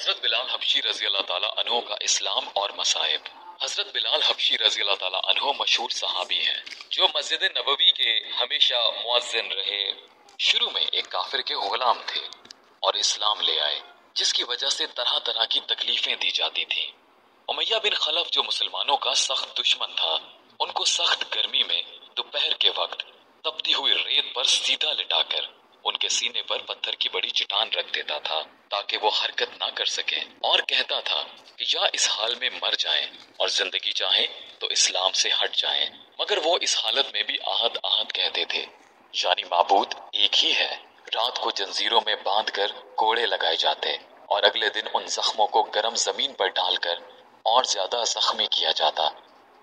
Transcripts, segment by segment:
حضرت بلال حبشی رضی اللہ تعالیٰ عنہ کا اسلام اور مصائب۔ حضرت بلال حبشی رضی اللہ تعالیٰ عنہ مشہور صحابی ہیں جو مسجد نبوی کے ہمیشہ مؤذن رہے۔ شروع میں ایک کافر کے غلام تھے اور اسلام لے آئے، جس کی وجہ سے طرح طرح کی تکلیفیں دی جاتی تھیں۔ امیہ بن خلف جو مسلمانوں کا سخت دشمن تھا، ان کو سخت گرمی میں دوپہر کے وقت تپتی ہوئی ریت پر سیدھا لٹا کر ان کے سینے پر پتھر کی بڑی چٹان رکھ دیتا تھا تاکہ وہ حرکت نہ کر سکیں، اور کہتا تھا کہ یا اس حال میں مر جائیں اور زندگی چاہیں تو اسلام سے ہٹ جائیں، مگر وہ اس حالت میں بھی آہت آہت کہتے تھے، یعنی معبود ایک ہی ہے۔ رات کو جنزیروں میں باندھ کر کوڑے لگائے جاتے اور اگلے دن ان زخموں کو گرم زمین پر ڈال کر اور زیادہ زخمی کیا جاتا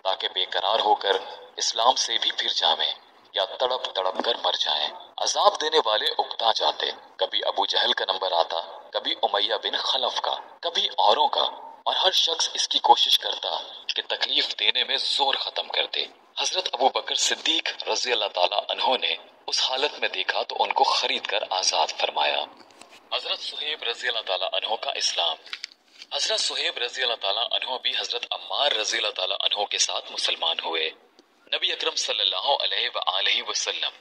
تاکہ بے قرار ہو کر اسلام سے بھی پھر جاویں یا تڑپ تڑپ کر مر جائیں۔ عذاب دینے والے اکتا جاتے، کبھی ابو جہل کا نمبر آتا، کبھی امیہ بن خلف کا، کبھی اوروں کا، اور ہر شخص اس کی کوشش کرتا کہ تکلیف دینے میں زور ختم کر دے۔ حضرت ابو بکر صدیق رضی اللہ تعالیٰ عنہ نے اس حالت میں دیکھا تو ان کو خرید کر آزاد فرمایا۔ حضرت صہیب رضی اللہ تعالیٰ عنہ کا اسلام۔ حضرت صہیب رضی اللہ تعالیٰ عنہ بھی حضرت عمار رضی اللہ تعالیٰ عنہ کے ساتھ مسلمان ہوئے۔ نبی اکرم صلی اللہ علیہ وآلہ وسلم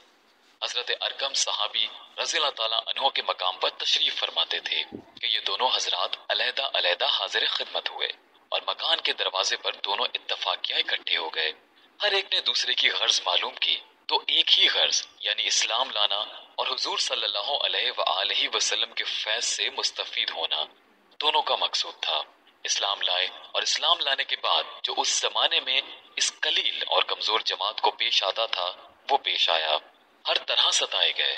حضرت ارقم صحابی رضی اللہ تعالیٰ عنہ کے مقام پر تشریف فرماتے تھے کہ یہ دونوں حضرات علیحدہ علیحدہ حاضر خدمت ہوئے اور مکان کے دروازے پر دونوں اتفاقیہ اکٹھے ہو گئے۔ ہر ایک نے دوسرے کی غرض معلوم کی تو ایک ہی غرض یعنی اسلام لانا اور حضور صلی اللہ علیہ وآلہ وسلم کے فیض سے مستفید ہونا دونوں کا مقصود تھا۔ اسلام لائے اور اسلام لانے کے بعد جو اس زمانے میں اس قلیل اور کمزور جماعت کو پیش آتا تھا وہ پیش آیا۔ ہر طرح ستائے گئے،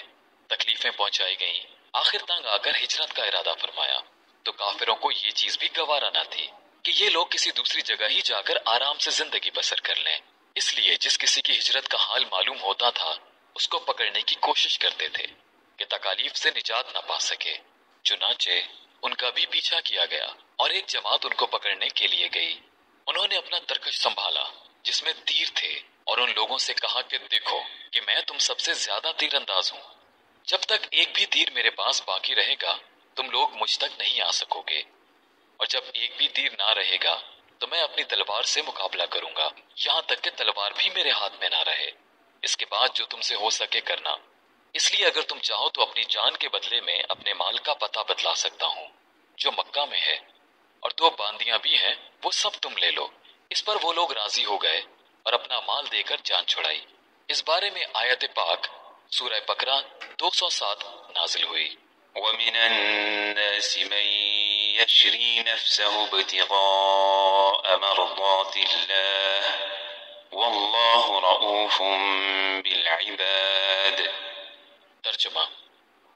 تکلیفیں پہنچائی گئیں، آخر تنگ آ کر ہجرت کا ارادہ فرمایا تو کافروں کو یہ چیز بھی گوارا نہ تھی کہ یہ لوگ کسی دوسری جگہ ہی جا کر آرام سے زندگی بسر کر لیں، اس لیے جس کسی کی ہجرت کا حال معلوم ہوتا تھا اس کو پکڑنے کی کوشش کرتے تھے کہ تکالیف سے نجات نہ پا سکے۔ چنانچہ ان کا بھی پیچھا کیا گیا اور ایک جماعت ان کو پکڑنے کے لیے گئی۔ انہوں نے اپنا ترکش سنبھالا جس میں تیر تھے اور ان لوگوں سے کہا کہ دیکھو کہ میں تم سب سے زیادہ تیر انداز ہوں، جب تک ایک بھی تیر میرے پاس باقی رہے گا تم لوگ مجھ تک نہیں آ سکو گے، اور جب ایک بھی تیر نہ رہے گا تو میں اپنی تلوار سے مقابلہ کروں گا یہاں تک کہ تلوار بھی میرے ہاتھ میں نہ رہے۔ اس کے بعد جو تم سے ہو سکے کرنا، اس لیے اگر تم چاہو تو اپنی جان کے بدلے میں اپنے مال کا پتہ بتلا سکتا ہوں جو مکہ میں ہے، اور 2 باندیاں بھی ہیں وہ سب تم لے لو۔ اس پر وہ لوگ راضی ہو گئے اور اپنا مال دے کر جان چھڑائی۔ اس بارے میں آیت پاک سورہ بقرہ 207 نازل ہوئی۔ وَمِنَ النَّاسِ مَن يَشْرِي نَفْسَهُ ابْتِغَاءَ مَرْضَاتِ اللَّهِ وَاللَّهُ رَءُوفٌ بِالْعِبَادِ۔ ترجمہ: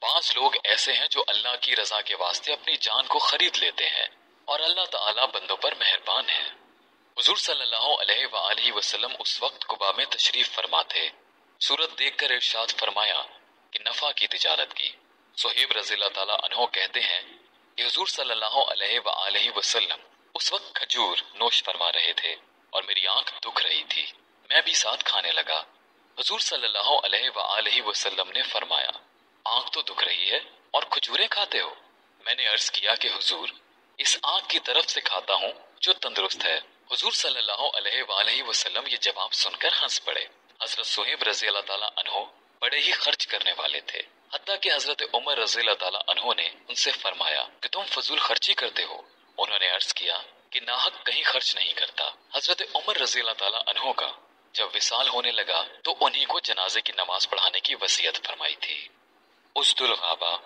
بعض لوگ ایسے ہیں جو اللہ کی رضا کے واسطے اپنی جان کو خرید لیتے ہیں اور اللہ تعالیٰ بندوں پر مہربان ہے۔ حضور صلی اللہ علیہ وآلہ وسلم اس وقت قباء میں تشریف فرما تھے۔ صورت دیکھ کر ارشاد فرمایا کہ نفع کی تجارت کی۔ صہیب رضی اللہ تعالیٰ عنہ کہتے ہیں کہ حضور صلی اللہ علیہ وآلہ وسلم اس وقت کھجور نوش فرما رہے تھے اور میری آنکھ دکھ رہی تھی، میں بھی ساتھ کھانے لگا۔ حضور صلی اللہ علیہ وآلہ وسلم نے فرمایا آنکھ تو دکھ رہی ہے اور کھجوریں کھاتے ہو؟ میں نے عرض کیا کہ حضور اس آنکھ کی طرف سے کھاتا ہوں جو تندرست ہے۔ حضور صلی اللہ علیہ وآلہ وسلم یہ جواب سن کر ہنس پڑے۔ حضرت صہیب رضی اللہ تعالیٰ عنہ بڑے ہی خرچ کرنے والے تھے، حتیٰ کہ حضرت عمر رضی اللہ تعالیٰ عنہ نے ان سے فرمایا کہ تم فضول خرچی کرتے ہو۔ انہوں نے عرض کیا کہ ناحق کہیں خرچ نہیں کرتا۔ حضرت عمر رضی اللہ تعالیٰ عنہ کا جب وصال ہونے لگا تو انہی کو جنازے کی نماز پڑھانے کی وصیت فرمائی تھی۔ اسد الغابہ